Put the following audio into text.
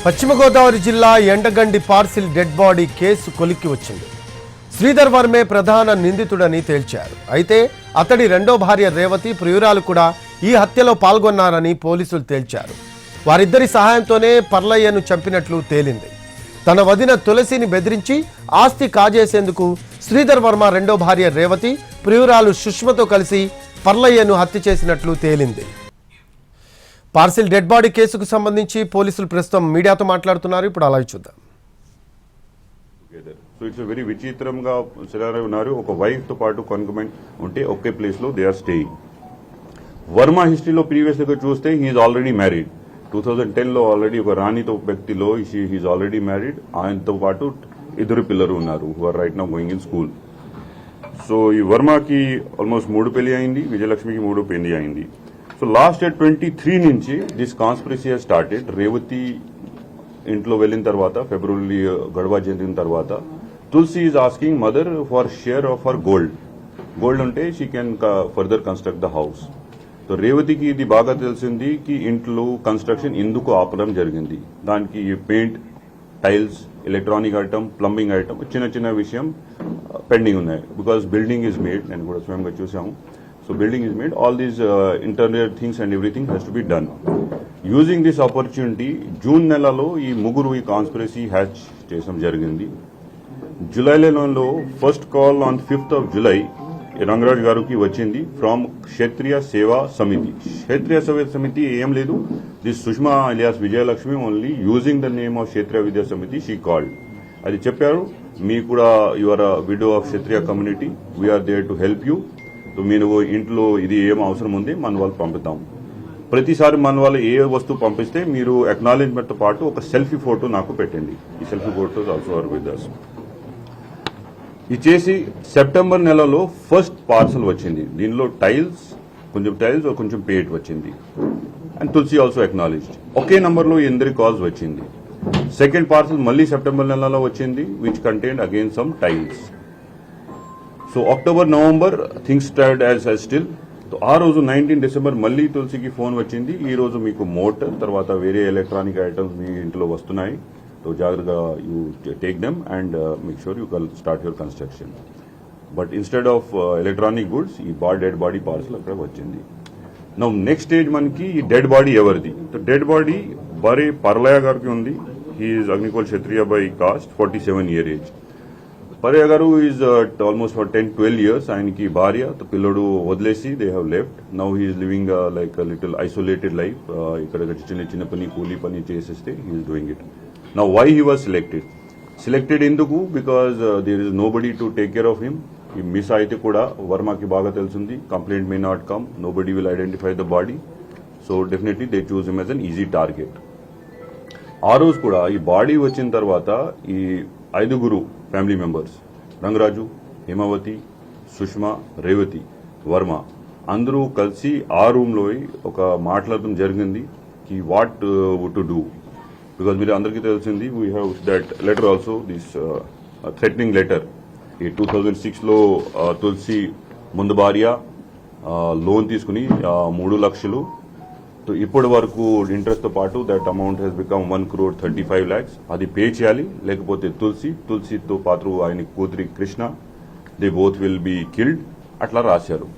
పశ్చిమ గోదావరి జిల్లా Endagandi parcel dead body case కొలిక్కి వచ్చింది. శ్రీధర్ వర్మే ప్రధాన నిందితుడని తేల్చారు. అయితే అతడి రెండో భార్య రేవతి ప్రియురాలు కూడా ఈ హత్యలో పాల్గొన్నారని పోలీసులు తేల్చారు. వారిద్దరి సహాయంతోనే పర్లయ్యను చంపినట్లు తేలింది. తన వదిన తులసిని బెదిరించి ఆస్తి కాజేసేందుకు శ్రీధర్ వర్మ రెండో భార్య రేవతి ప్రియురాలు సుష్మతో కలిసి పర్లయ్యను హత్య చేసినట్లు తేలింది. పార్సిల్ డెడ్ బాడీ కేసుకు సంబంధించి పోలీసులు ప్రస్తుతం మీడియాతో మాట్లాడుతున్నారు. ఇప్పుడు అలాగే చూద్దాం. సో ఇట్స్ వెరీ విచిత్రంగా సినారియో ఉన్నారు. ఒక వైఫ్ తో పాటు కాన్కమెంట్ ఉంటే ఒకే ప్లేస్ లో దే ఆర్ స్టేయింగ్. వర్మ హిస్టరీలో ప్రీవియస్ గా చూస్తే హీఈస్ ఆల్రెడీ మ్యారీడ్. 2010 లో ఆల్రెడీ ఒక రాణితో వ్యక్తిలో హీఈస్ ఆల్రెడీ మ్యారీడ్. ఆయనతో పాటు ఇద్దరు పిల్లలు ఉన్నారు who are right now going in school. So ఈ వర్మకి ఆల్మోస్ట్ 3 పెళ్లి అయింది, విజయలక్ష్మికి 3 పెళ్లి అయింది. సో లాస్ట్ ఇయర్ 23 నుంచి this conspiracy has started. Revathi ఇంట్లో వెళ్ళిన తర్వాత ఫిబ్రవరి గడవ జరిగిన తర్వాత Tulasi is asking mother for share of her gold ఉంటే she can further construct the house. So రేవతికి ఇది బాగా తెలిసింది కి ఇంట్లో కన్స్ట్రక్షన్ ఎందుకు ఆపడం జరిగింది. దానికి paint, tiles, electronic item, plumbing item చిన్న చిన్న విషయం పెండింగ్ ఉన్నాయి. బికాస్ బిల్డింగ్ ఈజ్ మేడ్, నేను కూడా స్వయంగా చూసాము. So building is made, all these internal things and everything has to be done. Using this opportunity, June నెలలో ఈ ముగ్గురు ఈ కాన్స్పిరసీ హ్యాచ్ చేయడం జరిగింది. జూలైలో first call on 5th of July Rangaraj గారికి వచ్చింది ఫ్రమ్ క్షత్రియ సేవా సమితి. క్షత్రియ సేవా సమితి ఏం లేదు, this Sushma alias Vijayalakshmi only using the name of Kshatriya Vidya Samiti she called. అది చెప్పారు, మీ కూడా you are widow of Kshatriya community, we are there to help you. So మీరు ఇంట్లో ఇది ఏం అవసరం ఉంది మన వాళ్ళు పంపిద్దాం. ప్రతిసారి మన వాళ్ళు ఏ వస్తువు పంపిస్తే మీరు అక్నాలెడ్జ్మెంట్ తో పాటు ఒక సెల్ఫీ ఫోటో నాకు పెట్టండి. ఈ selfie photos also are with us. ఇచ్చేసి సెప్టెంబర్ నెలలో ఫస్ట్ పార్సల్ వచ్చింది. దీనిలో టైల్స్ కొంచెం పెయింట్ వచ్చింది. And Tulasi also acknowledged. ఒకే నంబర్లో ఎందరి కాల్స్ వచ్చింది. సెకండ్ పార్సల్ మళ్ళీ సెప్టెంబర్ నెలలో వచ్చింది, which contained again some tiles. So October, November things start as still. ఆ రోజు 19 డిసెంబర్ మళ్ళీ తులసికి ఫోన్ వచ్చింది, ఈ రోజు మీకు మోటార్ తర్వాత వేరే ఎలక్ట్రానిక్ ఐటమ్స్ మీ ఇంట్లో వస్తున్నాయి, సో జాగ్రత్తగా you take them and make sure you can start your construction. But instead of electronic goods ఈ డెడ్ బాడీ పార్సల్ అక్కడ వచ్చింది. నౌ నెక్స్ట్ స్టేజ్ మనకి ఈ డెడ్ బాడీ ఎవరిది? డెడ్ బాడీ భార్య పర్లయ్య గారికి ఉంది. He's Agnikula Kshatriya by caste, 47 year age. Parlayya గారు ఈజ్ ఆల్మోస్ట్ ఫర్ 10-12 years. ఆయనకి భార్య పిల్లడు వదిలేసి they have left. Now he's living like little isolated life. ఇక్కడ చిన్న చిన్న పని చేసేస్తే he's doing it. Now why he was selected ఎందుకు? Because there is nobody to take care of him. ఈ మిస్ అయితే కూడా వర్మకి బాగా తెలిసింది, complaint may not come, nobody will identify the body. So definitely they choose him as an easy target. ఆ రోజు కూడా ఈ బాడీ వచ్చిన తర్వాత ఈ 5 ఫ్యామిలీ మెంబర్స్ రంగరాజు, హేమావతి, సుష్మా, రేవతి, వర్మ అందరూ కలిసి ఆ రూమ్లో ఒక మాట్లాడడం జరిగింది కి వాట్ టు డూ. బికాజ్ మీరు అందరికీ తెలిసింది we have that letter also, this threatening letter. ఈ 2006లో తులసి ముందు భార్య లోన్ తీసుకుని 3 లక్షలు, ఇప్పటి వరకు ఇంట్రెస్ట్ తో పాటు that amount he's become 1,35 lakhs. అది పే చేయాలి, లేకపోతే తులసితో పాటు ఆయన కూతురి Krishna they both will be killed అట్లా రాశారు.